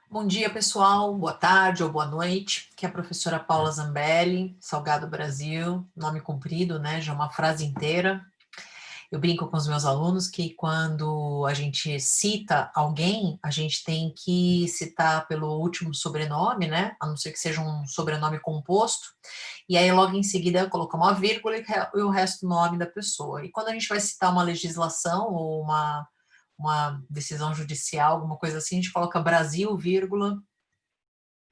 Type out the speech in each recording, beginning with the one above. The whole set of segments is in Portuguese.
Bom dia, pessoal. Boa tarde ou boa noite. Aqui é a professora Paula Zambelli, Salgado Brasil, nome comprido, né? Já uma frase inteira. Eu brinco com os meus alunos que quando a gente cita alguém, a gente tem que citar pelo último sobrenome, né? A não ser que seja um sobrenome composto. E aí, logo em seguida, colocar uma vírgula e o resto do nome da pessoa. E quando a gente vai citar uma legislação ou uma decisão judicial, alguma coisa assim, a gente coloca Brasil, vírgula,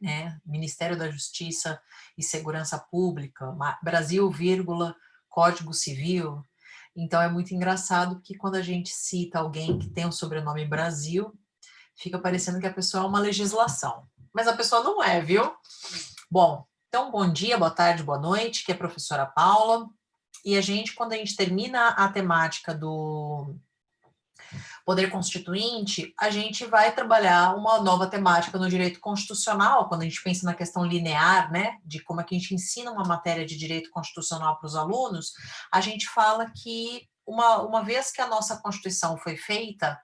né, Ministério da Justiça e Segurança Pública, Brasil, vírgula, Código Civil. Então é muito engraçado que quando a gente cita alguém que tem o sobrenome Brasil, fica parecendo que a pessoa é uma legislação. Mas a pessoa não é, viu? Bom, então bom dia, boa tarde, boa noite, que é a professora Paula. E a gente, quando a gente termina a temática do Poder Constituinte, a gente vai trabalhar uma nova temática no direito constitucional, quando a gente pensa na questão linear, né, de como é que a gente ensina uma matéria de direito constitucional para os alunos, a gente fala que uma vez que a nossa Constituição foi feita,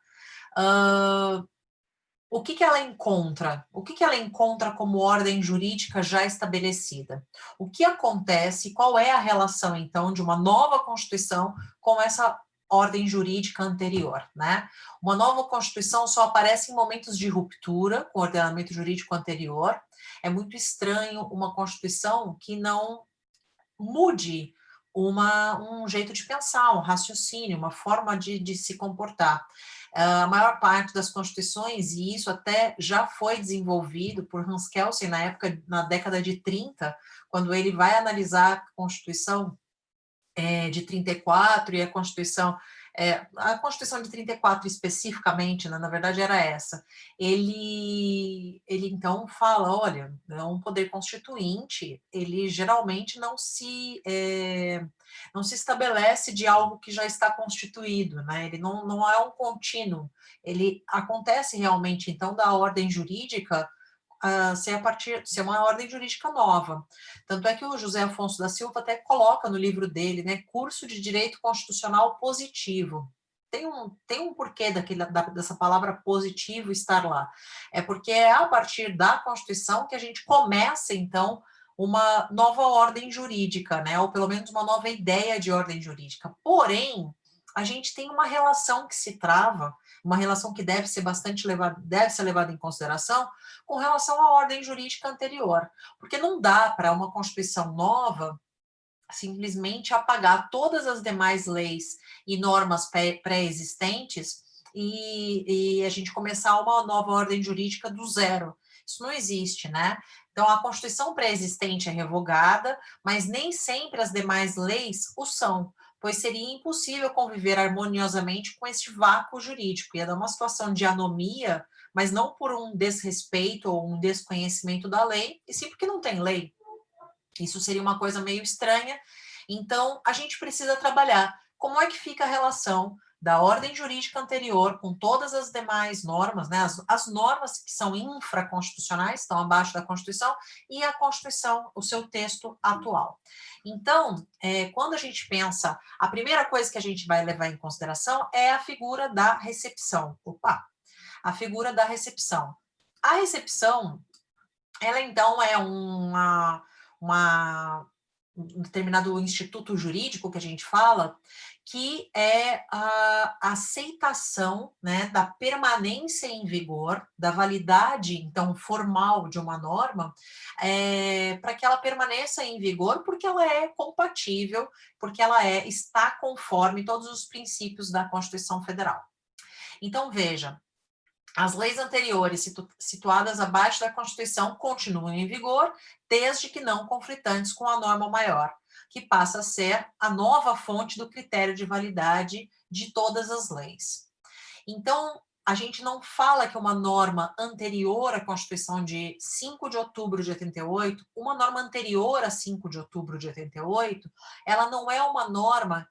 o que ela encontra? O que ela encontra como ordem jurídica já estabelecida? O que acontece? Qual é a relação, então, de uma nova Constituição com essa ordem jurídica anterior, né? Uma nova Constituição só aparece em momentos de ruptura com o ordenamento jurídico anterior. É muito estranho uma Constituição que não mude um jeito de pensar, um raciocínio, uma forma de se comportar. A maior parte das constituições, e isso até já foi desenvolvido por Hans Kelsen na época, na década de 30, quando ele vai analisar a Constituição de 34 e a Constituição de 34 especificamente, né, na verdade era essa, ele então fala, olha, um poder constituinte, ele geralmente não se estabelece de algo que já está constituído, né, ele não é um contínuo, ele acontece realmente, então, da ordem jurídica ser uma ordem jurídica nova. Tanto é que o José Afonso da Silva até coloca no livro dele, né, curso de direito constitucional positivo. Tem um porquê dessa palavra positivo estar lá. É porque é a partir da Constituição que a gente começa, então, uma nova ordem jurídica, né, ou pelo menos uma nova ideia de ordem jurídica. Porém, a gente tem uma relação que se trava, uma relação que deve ser levada em consideração, com relação à ordem jurídica anterior, porque não dá para uma Constituição nova simplesmente apagar todas as demais leis e normas pré-existentes e a gente começar uma nova ordem jurídica do zero. Isso não existe, né? Então, a Constituição pré-existente é revogada, mas nem sempre as demais leis o são, pois seria impossível conviver harmoniosamente com este vácuo jurídico. Ia dar uma situação de anomia, mas não por um desrespeito ou um desconhecimento da lei, e sim porque não tem lei. Isso seria uma coisa meio estranha. Então, a gente precisa trabalhar como é que fica a relação da ordem jurídica anterior com todas as demais normas, né, as normas que são infraconstitucionais, estão abaixo da Constituição, e a Constituição, o seu texto atual. Então, quando a gente pensa, a primeira coisa que a gente vai levar em consideração é a figura da recepção. A figura da recepção. A recepção, ela então é um determinado instituto jurídico que a gente fala, que é a aceitação, né, da permanência em vigor, da validade, então, formal de uma norma, para que ela permaneça em vigor, porque ela é compatível, porque ela está conforme todos os princípios da Constituição Federal. Então, veja, as leis anteriores situadas abaixo da Constituição continuam em vigor, desde que não conflitantes com a norma maior, que passa a ser a nova fonte do critério de validade de todas as leis. Então, a gente não fala que uma norma anterior à Constituição de 5 de outubro de 88, uma norma anterior a 5 de outubro de 88, ela não é uma norma,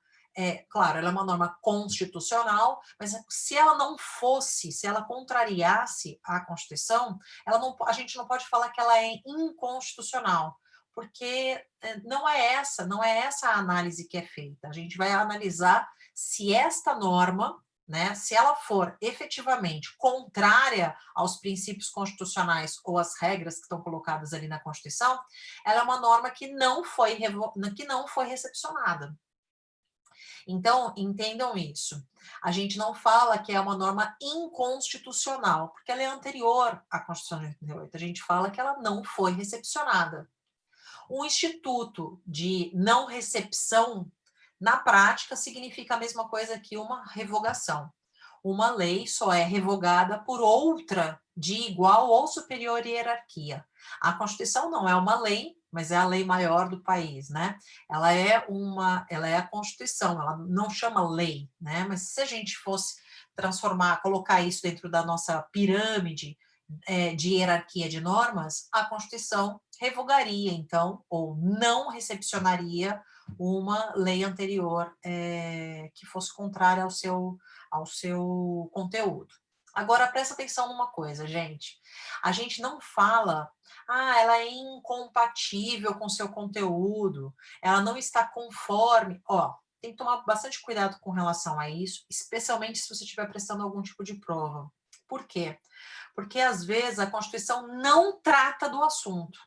claro, ela é uma norma constitucional, mas se ela não fosse, se ela contrariasse a Constituição, a gente não pode falar que ela é inconstitucional, porque não é essa a análise que é feita. A gente vai analisar se esta norma, né, se ela for efetivamente contrária aos princípios constitucionais ou às regras que estão colocadas ali na Constituição, ela é uma norma que não foi recepcionada. Então, entendam isso. A gente não fala que é uma norma inconstitucional, porque ela é anterior à Constituição de 88. A gente fala que ela não foi recepcionada. Um instituto de não recepção, na prática, significa a mesma coisa que uma revogação. Uma lei só é revogada por outra de igual ou superior hierarquia. A Constituição não é uma lei, mas é a lei maior do país, né? Ela é a Constituição, ela não chama lei, né? Mas se a gente fosse transformar, colocar isso dentro da nossa pirâmide de hierarquia de normas, a Constituição revogaria, então, ou não recepcionaria uma lei anterior que fosse contrária ao seu conteúdo. Agora, presta atenção numa coisa, gente. A gente não fala, ela é incompatível com seu conteúdo, ela não está conforme. Ó, tem que tomar bastante cuidado com relação a isso, especialmente se você estiver prestando algum tipo de prova. Por quê? Porque, às vezes, a Constituição não trata do assunto.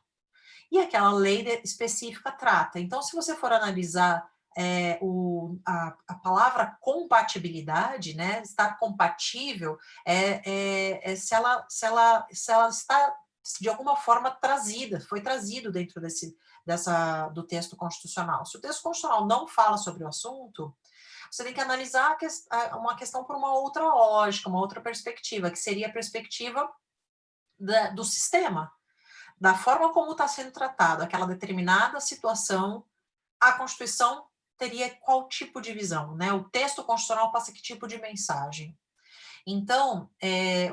E aquela lei específica trata. Então, se você for analisar a palavra compatibilidade, né, estar compatível, se ela está, de alguma forma, trazida, foi trazido dentro do texto constitucional. Se o texto constitucional não fala sobre o assunto, você tem que analisar uma questão por uma outra lógica, uma outra perspectiva, que seria a perspectiva do sistema, da forma como está sendo tratado aquela determinada situação. A Constituição teria qual tipo de visão, né? O texto constitucional passa que tipo de mensagem? Então,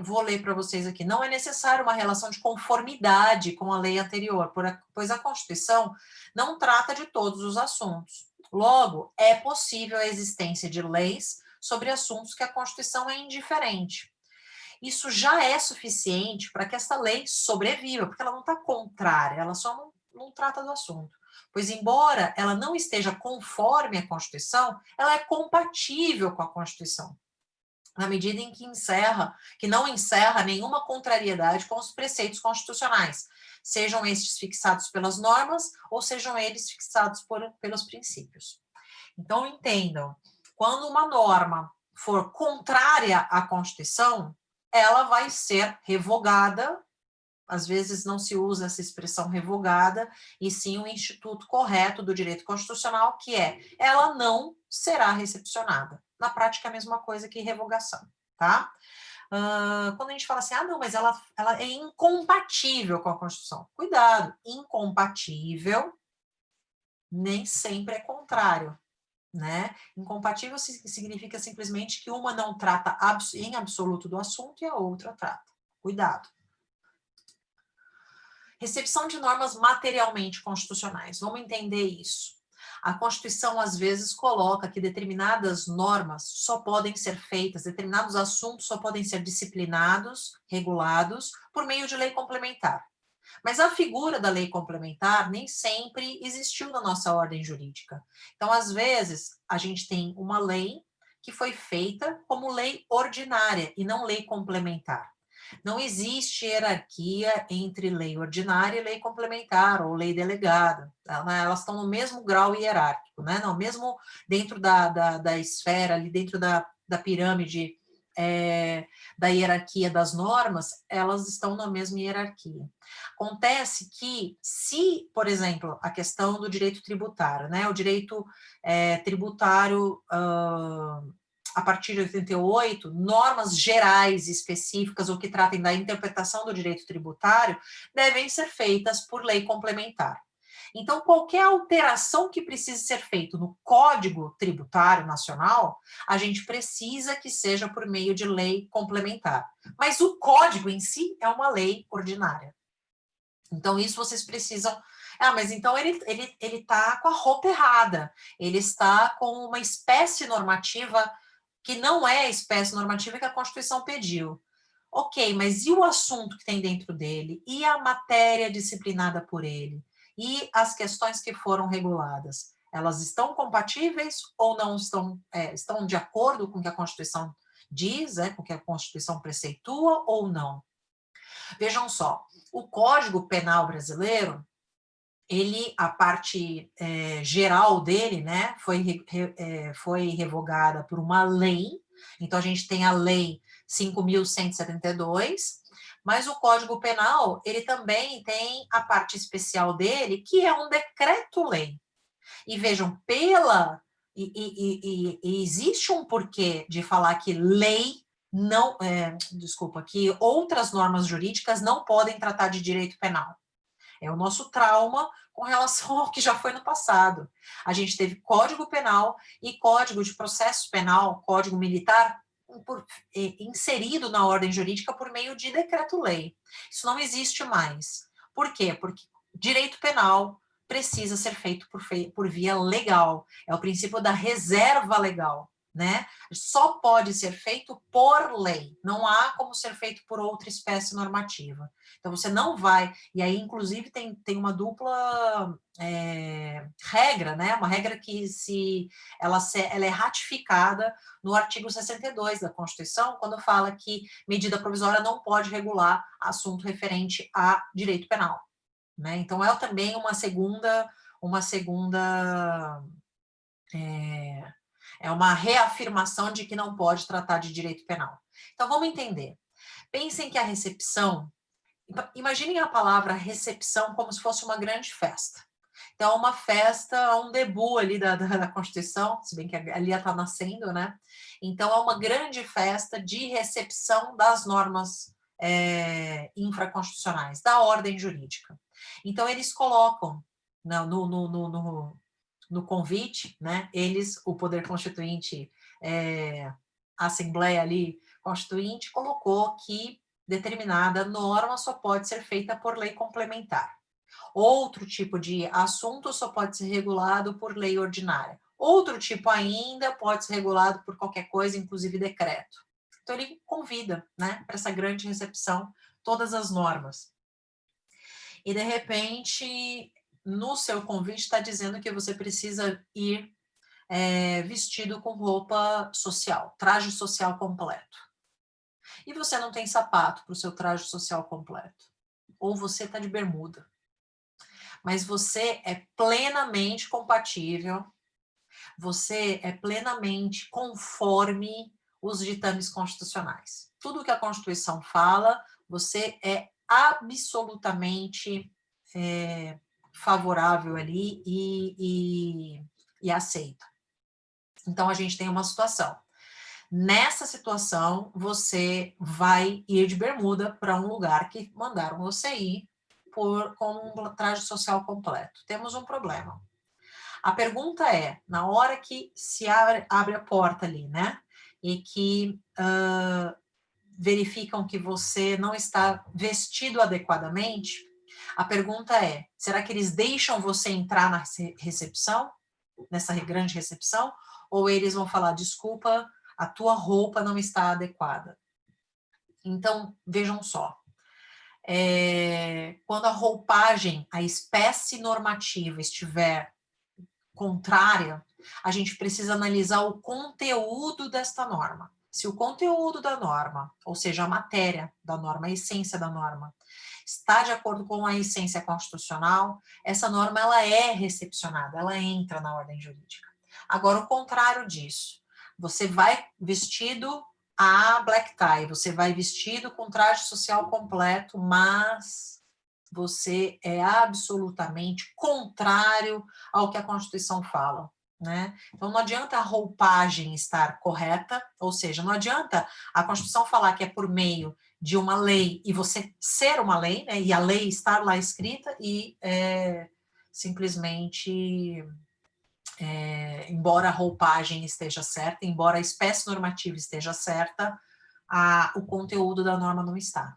vou ler para vocês aqui. Não é necessário uma relação de conformidade com a lei anterior, pois a Constituição não trata de todos os assuntos. Logo, é possível a existência de leis sobre assuntos que a Constituição é indiferente. Isso já é suficiente para que essa lei sobreviva, porque ela não está contrária, ela só não trata do assunto. Pois, embora ela não esteja conforme a Constituição, ela é compatível com a Constituição, na medida em que não encerra nenhuma contrariedade com os preceitos constitucionais, sejam estes fixados pelas normas ou sejam eles fixados pelos princípios. Então, entendam, quando uma norma for contrária à Constituição, ela vai ser revogada. Às vezes não se usa essa expressão revogada, e sim o instituto correto do direito constitucional, que ela não será recepcionada. Na prática, é a mesma coisa que revogação, tá? Quando a gente fala assim, não, mas ela é incompatível com a Constituição. Cuidado, incompatível nem sempre é contrário, né? Incompatível significa simplesmente que uma não trata em absoluto do assunto e a outra trata. Cuidado. Recepção de normas materialmente constitucionais. Vamos entender isso. A Constituição, às vezes, coloca que determinadas normas só podem ser feitas, determinados assuntos só podem ser disciplinados, regulados, por meio de lei complementar. Mas a figura da lei complementar nem sempre existiu na nossa ordem jurídica. Então, às vezes, a gente tem uma lei que foi feita como lei ordinária e não lei complementar. Não existe hierarquia entre lei ordinária e lei complementar, ou lei delegada. Elas estão no mesmo grau hierárquico, né? No mesmo dentro da esfera, ali dentro da pirâmide da hierarquia das normas, elas estão na mesma hierarquia. Acontece que, se, por exemplo, a questão do direito tributário, né? O direito tributário a partir de 88, normas gerais específicas ou que tratem da interpretação do direito tributário devem ser feitas por lei complementar. Então, qualquer alteração que precise ser feita no Código Tributário Nacional, a gente precisa que seja por meio de lei complementar. Mas o código em si é uma lei ordinária. Então, isso vocês precisam... mas então ele está com a roupa errada. Ele está com uma espécie normativa que não é a espécie normativa que a Constituição pediu. Ok, mas e o assunto que tem dentro dele? E a matéria disciplinada por ele? E as questões que foram reguladas? Elas estão compatíveis ou não estão, estão de acordo com o que a Constituição diz, com o que a Constituição preceitua ou não. Vejam só, o Código Penal brasileiro, a parte geral dele, né, foi revogada por uma lei. Então, a gente tem a Lei 5.172, mas o Código Penal, ele também tem a parte especial dele, que é um decreto-lei. E vejam, existe um porquê de falar que lei não, que outras normas jurídicas não podem tratar de direito penal. É o nosso trauma com relação ao que já foi no passado. A gente teve Código Penal e Código de Processo Penal, Código Militar, inserido na ordem jurídica por meio de decreto-lei. Isso não existe mais. Por quê? Porque direito penal precisa ser feito por via legal. É o princípio da reserva legal, né? Só pode ser feito por lei. Não há como ser feito por outra espécie normativa. Então, você não vai... E aí, inclusive, tem uma dupla regra, né? Uma regra que ela é ratificada no artigo 62 da Constituição, quando fala que medida provisória não pode regular assunto referente a direito penal. Né? Então, é também uma segunda uma reafirmação de que não pode tratar de direito penal. Então, vamos entender. Pensem que a recepção, imaginem a palavra recepção como se fosse uma grande festa. Então, uma festa, um debut ali da Constituição, se bem que ali está nascendo, né? Então, é uma grande festa de recepção das normas infraconstitucionais, da ordem jurídica. Então, eles colocam no convite, né? O Poder Constituinte, a Assembleia ali Constituinte, colocou que determinada norma só pode ser feita por lei complementar. Outro tipo de assunto só pode ser regulado por lei ordinária. Outro tipo ainda pode ser regulado por qualquer coisa, inclusive decreto. Então, ele convida, né, para essa grande recepção todas as normas. E, de repente, no seu convite está dizendo que você precisa ir vestido com roupa social, traje social completo. E você não tem sapato para o seu traje social completo. Ou você está de bermuda. Mas você é plenamente compatível, você é plenamente conforme os ditames constitucionais. Tudo que a Constituição fala, você é absolutamente favorável ali e aceita. Então, a gente tem uma situação. Nessa situação, você vai ir de bermuda para um lugar que mandaram você ir com um traje social completo. Temos um problema. A pergunta é, na hora que se abre a porta ali, né, e que verificam que você não está vestido adequadamente, a pergunta é, será que eles deixam você entrar na recepção, nessa grande recepção, ou eles vão falar, desculpa, a tua roupa não está adequada? Então, vejam só, quando a roupagem, a espécie normativa estiver contrária, a gente precisa analisar o conteúdo desta norma. Se o conteúdo da norma, ou seja, a matéria da norma, a essência da norma, está de acordo com a essência constitucional, essa norma ela é recepcionada, ela entra na ordem jurídica. Agora, o contrário disso, você vai vestido a black tie, você vai vestido com traje social completo, mas você é absolutamente contrário ao que a Constituição fala, né? Então, não adianta a roupagem estar correta, ou seja, não adianta a Constituição falar que é por meio de uma lei e você ser uma lei, né, e a lei estar lá escrita e simplesmente, embora a roupagem esteja certa, embora a espécie normativa esteja certa, o conteúdo da norma não está.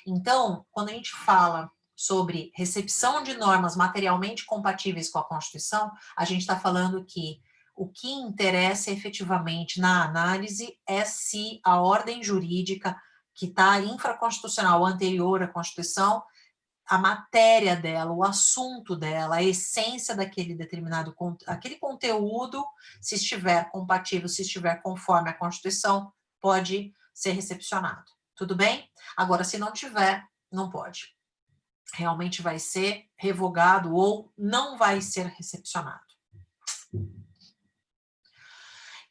Então, quando a gente fala sobre recepção de normas materialmente compatíveis com a Constituição, a gente está falando que o que interessa efetivamente na análise é se a ordem jurídica que está infraconstitucional anterior à Constituição, a matéria dela, o assunto dela, a essência daquele determinado aquele conteúdo, se estiver compatível, se estiver conforme a Constituição, pode ser recepcionado. Tudo bem? Agora, se não tiver, não pode. Realmente vai ser revogado ou não vai ser recepcionado.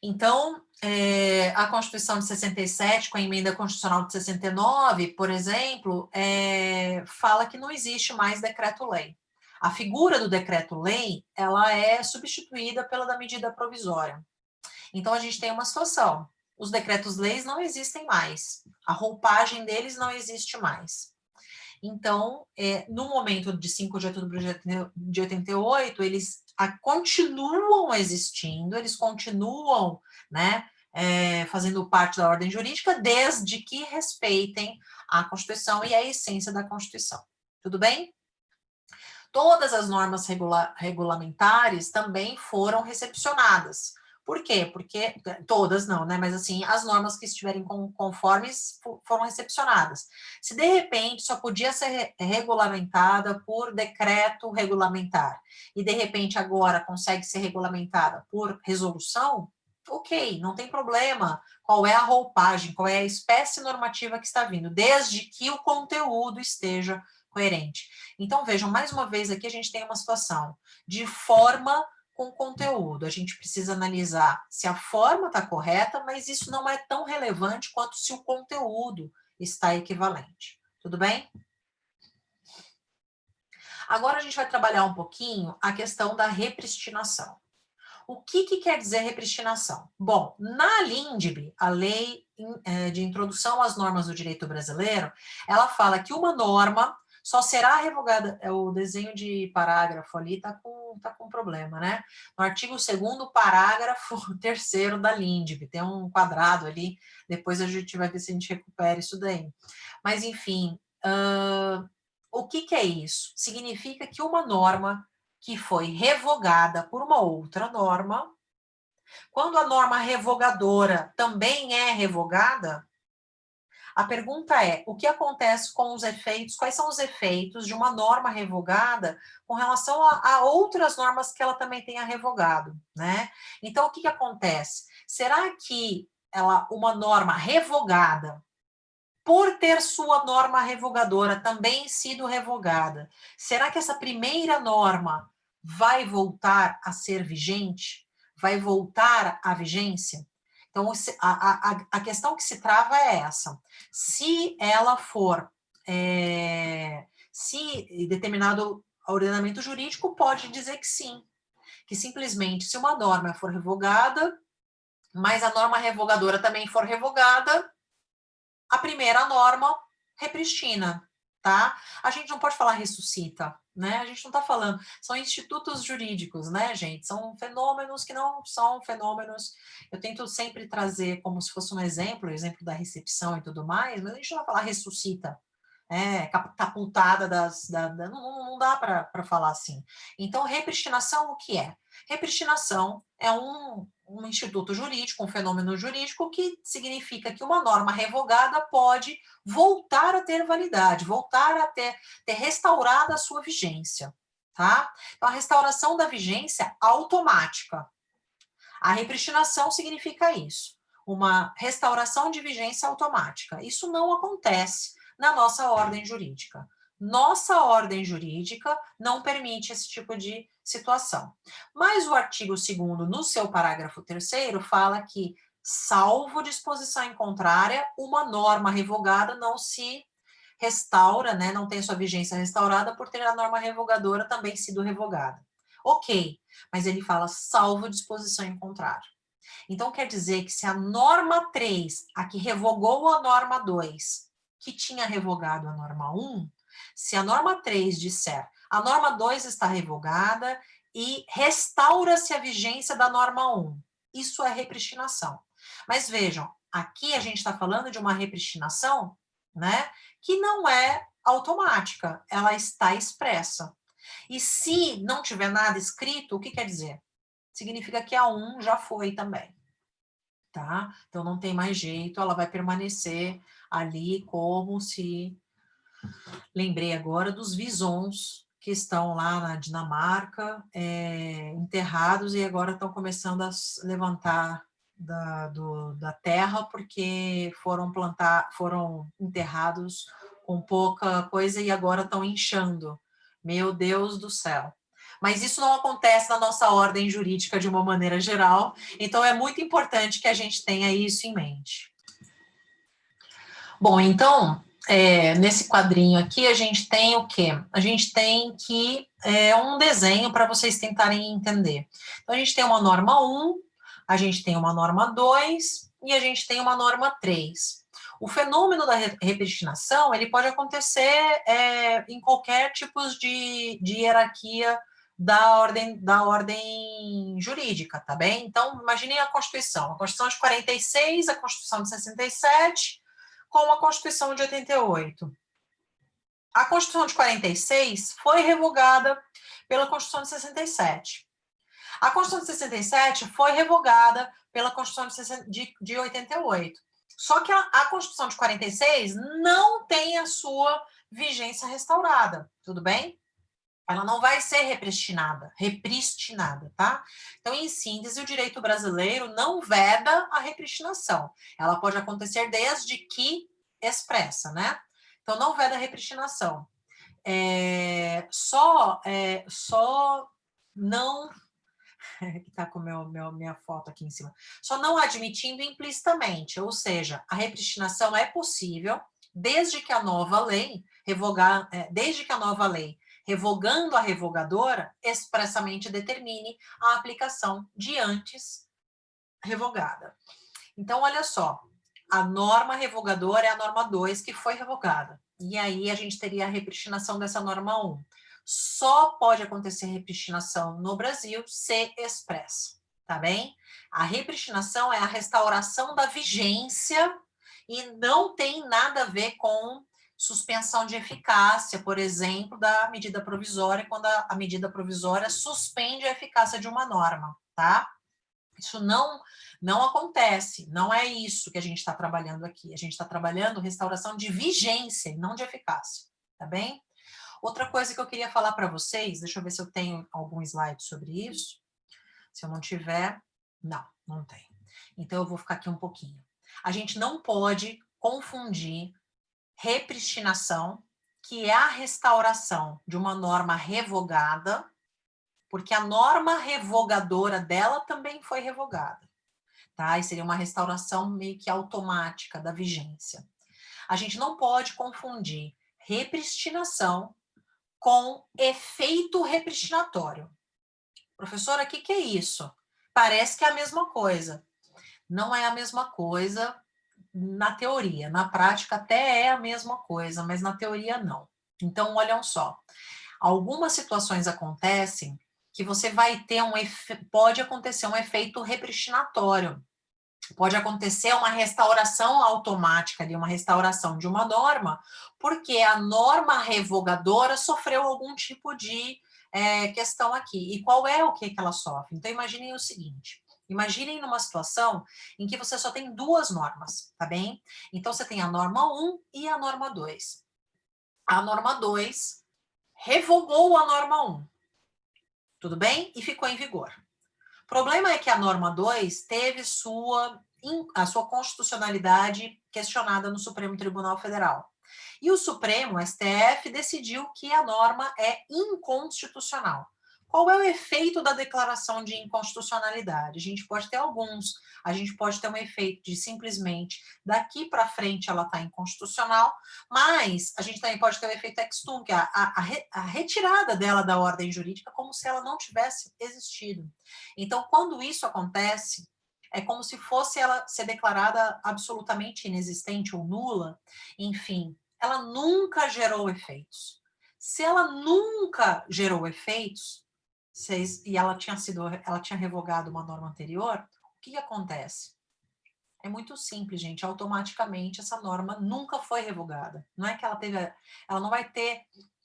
Então, a Constituição de 67, com a Emenda Constitucional de 69, por exemplo, fala que não existe mais decreto-lei. A figura do decreto-lei, ela é substituída pela da medida provisória. Então, a gente tem uma situação. Os decretos-leis não existem mais. A roupagem deles não existe mais. Então, no momento de 5 de outubro de 88, eles continuam existindo, eles continuam, né, fazendo parte da ordem jurídica, desde que respeitem a Constituição e a essência da Constituição. Tudo bem? Todas as normas regulamentares também foram recepcionadas. Por quê? Porque, todas não, né? Mas assim, as normas que estiverem conformes foram recepcionadas. Se de repente só podia ser regulamentada por decreto regulamentar, e de repente agora consegue ser regulamentada por resolução, ok, não tem problema. Qual é a roupagem, qual é a espécie normativa que está vindo, desde que o conteúdo esteja coerente. Então, vejam, mais uma vez aqui a gente tem uma situação de forma com conteúdo. A gente precisa analisar se a forma está correta, mas isso não é tão relevante quanto se o conteúdo está equivalente. Tudo bem? Agora a gente vai trabalhar um pouquinho a questão da repristinação. O que quer dizer repristinação? Bom, na LINDB, a Lei de Introdução às Normas do Direito Brasileiro, ela fala que uma norma só será revogada, o desenho de parágrafo ali está com problema, né? No artigo 2º, parágrafo 3º da LINDB, tem um quadrado ali, depois a gente vai ver se a gente recupera isso daí. Mas, enfim, o que é isso? Significa que uma norma que foi revogada por uma outra norma, quando a norma revogadora também é revogada, a pergunta é, o que acontece com os efeitos, quais são os efeitos de uma norma revogada com relação a outras normas que ela também tenha revogado, né? Então, o que acontece? Será que uma norma revogada, por ter sua norma revogadora também sido revogada, será que essa primeira norma vai voltar a ser vigente? Vai voltar à vigência? Então, a questão que se trava é essa. Se ela for, se determinado ordenamento jurídico pode dizer que sim, que simplesmente se uma norma for revogada, mas a norma revogadora também for revogada, a primeira norma repristina, tá? A gente não pode falar ressuscita, né? A gente não está falando, são institutos jurídicos, né, gente? São fenômenos que não são fenômenos. Eu tento sempre trazer como se fosse um exemplo, o exemplo da recepção e tudo mais, mas a gente não vai falar ressuscita, catapultada não dá para falar assim. Então, repristinação, o que é? Repristinação é um instituto jurídico, um fenômeno jurídico que significa que uma norma revogada pode voltar a ter validade, voltar a ter restaurado a sua vigência, tá? Então, a restauração da vigência automática. A repristinação significa isso, uma restauração de vigência automática. Isso não acontece na nossa ordem jurídica. Nossa ordem jurídica não permite esse tipo de situação. Mas o artigo 2º, no seu parágrafo 3º, fala que, salvo disposição em contrária, uma norma revogada não se restaura, né, não tem sua vigência restaurada por ter a norma revogadora também sido revogada. Ok, mas ele fala salvo disposição em contrário. Então, quer dizer que se a norma 3, a que revogou a norma 2, que tinha revogado a norma 1, se a norma 3 disser a norma 2 está revogada e restaura-se a vigência da norma 1, isso é repristinação. Mas vejam, aqui a gente está falando de uma repristinação, né, que não é automática, ela está expressa. E se não tiver nada escrito, o que quer dizer? Significa que a 1 já foi também, tá? Então não tem mais jeito, ela vai permanecer ali como se... Lembrei agora dos visons que estão lá na Dinamarca, enterrados, e agora estão começando a levantar da terra porque foram enterrados com pouca coisa e agora estão inchando. Meu Deus do céu. Mas isso não acontece na nossa ordem jurídica de uma maneira geral, então é muito importante que a gente tenha isso em mente. Bom, então, nesse quadrinho aqui, a gente tem o quê? A gente tem um desenho para vocês tentarem entender. Então, a gente tem uma norma 1, a gente tem uma norma 2 e a gente tem uma norma 3. O fenômeno da repristinação, ele pode acontecer em qualquer tipo de hierarquia da ordem jurídica, tá bem? Então, imaginem a Constituição de 46, a Constituição de 67, com a Constituição de 88. A Constituição de 46 foi revogada pela Constituição de 67. A Constituição de 67 foi revogada pela Constituição de 88. Só que a Constituição de 46 não tem a sua vigência restaurada, tudo bem? Ela não vai ser repristinada, tá? Então, em síntese, o direito brasileiro não veda a repristinação. Ela pode acontecer desde que expressa, né? Então, não veda a repristinação. Só não... que tá com minha foto aqui em cima. Só não admitindo implicitamente, ou seja, a repristinação é possível desde que a nova lei revogando a revogadora, expressamente determine a aplicação de antes revogada. Então, olha só, a norma revogadora é a norma 2 que foi revogada. E aí a gente teria a repristinação dessa norma 1. Só pode acontecer repristinação no Brasil se expressa, tá bem? A repristinação é a restauração da vigência e não tem nada a ver com suspensão de eficácia, por exemplo, da medida provisória, quando a medida provisória suspende a eficácia de uma norma, tá? Isso não acontece, não é isso que a gente está trabalhando aqui. A gente está trabalhando restauração de vigência, não de eficácia, tá bem? Outra coisa que eu queria falar para vocês, deixa eu ver se eu tenho algum slide sobre isso. Se eu não tiver, não tem. Então, eu vou ficar aqui um pouquinho. A gente não pode confundir repristinação, que é a restauração de uma norma revogada, porque a norma revogadora dela também foi revogada, tá? E seria uma restauração meio que automática da vigência. A gente não pode confundir repristinação com efeito repristinatório. Professora, o que é isso? Parece que é a mesma coisa. Não é a mesma coisa na teoria. Na prática até é a mesma coisa, mas na teoria não. Então, olham só. Algumas situações acontecem que você vai ter pode acontecer um efeito repristinatório. Pode acontecer uma restauração automática ali, uma restauração de uma norma, porque a norma revogadora sofreu algum tipo de questão aqui. E qual é o que ela sofre? Então, imaginem o seguinte. Imaginem numa situação em que você só tem duas normas, tá bem? Então, você tem a norma 1 e a norma 2. A norma 2 revogou a norma 1, tudo bem? E ficou em vigor. O problema é que a norma 2 teve a sua constitucionalidade questionada no Supremo Tribunal Federal. E o Supremo, STF, decidiu que a norma é inconstitucional. Qual é o efeito da declaração de inconstitucionalidade? A gente pode ter alguns. A gente pode ter um efeito de simplesmente daqui para frente ela está inconstitucional, mas a gente também pode ter o efeito ex tunc, que é a retirada dela da ordem jurídica como se ela não tivesse existido. Então, quando isso acontece, é como se fosse ela ser declarada absolutamente inexistente ou nula, enfim, ela nunca gerou efeitos. Se ela nunca gerou efeitos, e ela tinha revogado uma norma anterior, o que acontece? É muito simples, gente. Automaticamente essa norma nunca foi revogada. Não é que ela não vai ter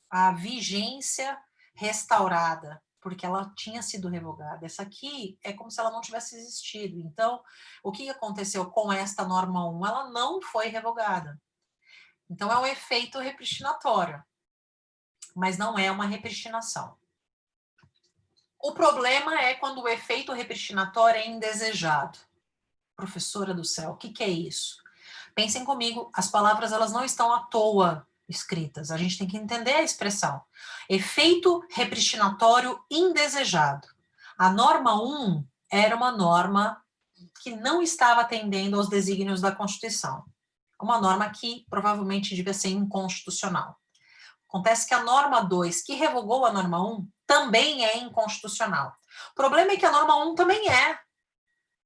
a vigência restaurada, porque ela tinha sido revogada. Essa aqui é como se ela não tivesse existido. Então, o que aconteceu com esta norma 1? Ela não foi revogada. Então, é um efeito repristinatório, mas não é uma repristinação. O problema é quando o efeito repristinatório é indesejado. Professora do céu, o que que é isso? Pensem comigo, as palavras elas não estão à toa escritas, a gente tem que entender a expressão. Efeito repristinatório indesejado. A norma 1 era uma norma que não estava atendendo aos desígnios da Constituição. Uma norma que provavelmente devia ser inconstitucional. Acontece que a norma 2, que revogou a norma 1, também é inconstitucional. O problema é que a norma 1 também é.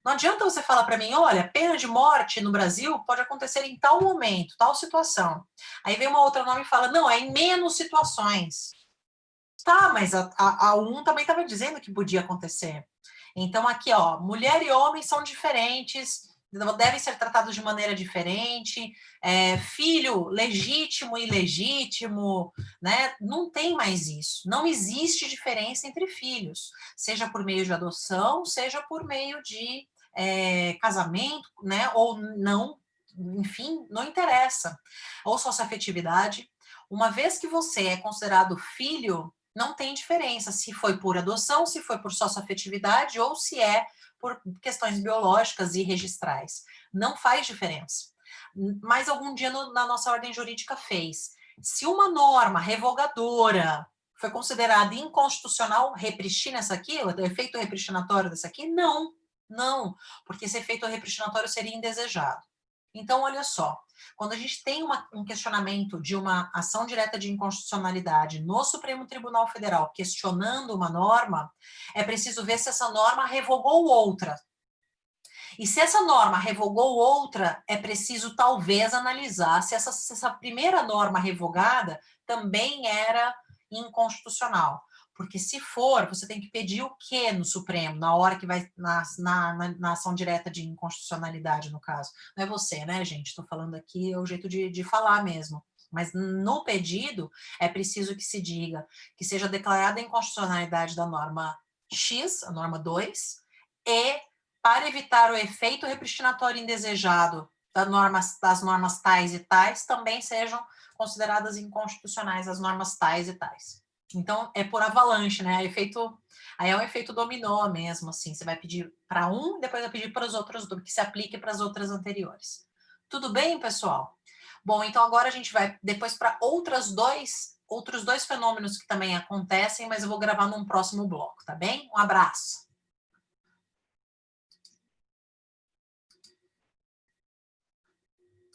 Não adianta você falar para mim, olha, pena de morte no Brasil pode acontecer em tal momento, tal situação. Aí vem uma outra norma e fala, não, é em menos situações. Tá, mas a 1 também estava dizendo que podia acontecer. Então, aqui, ó, mulher e homem são diferentes, devem ser tratados de maneira diferente, filho legítimo e ilegítimo, né? Não tem mais isso. Não existe diferença entre filhos, seja por meio de adoção, seja por meio de casamento, né? Ou não, enfim, não interessa. Ou socioafetividade. Uma vez que você é considerado filho, não tem diferença se foi por adoção, se foi por socioafetividade ou se é por questões biológicas e registrais. Não faz diferença. Mas algum dia na nossa ordem jurídica fez. Se uma norma revogadora foi considerada inconstitucional, repristina essa aqui, o efeito repristinatório dessa aqui? Não, não, porque esse efeito repristinatório seria indesejado. Então, olha só, quando a gente tem um questionamento de uma ação direta de inconstitucionalidade no Supremo Tribunal Federal questionando uma norma, é preciso ver se essa norma revogou outra. E se essa norma revogou outra, é preciso talvez analisar se essa primeira norma revogada também era inconstitucional. Porque se for, você tem que pedir o quê no Supremo, na hora que vai na ação direta de inconstitucionalidade, no caso. Não é você, né, gente? Estou falando aqui, é o jeito de falar mesmo. Mas no pedido, é preciso que se diga que seja declarada a inconstitucionalidade da norma X, a norma 2, e para evitar o efeito repristinatório indesejado das normas tais e tais, também sejam consideradas inconstitucionais as normas tais e tais. Então, é por avalanche, né? Aí é um efeito dominó mesmo, assim. Você vai pedir para um, depois vai pedir para os outros, que se aplique para as outras anteriores. Tudo bem, pessoal? Bom, então agora a gente vai depois para outros dois fenômenos que também acontecem, mas eu vou gravar num próximo bloco, tá bem? Um abraço!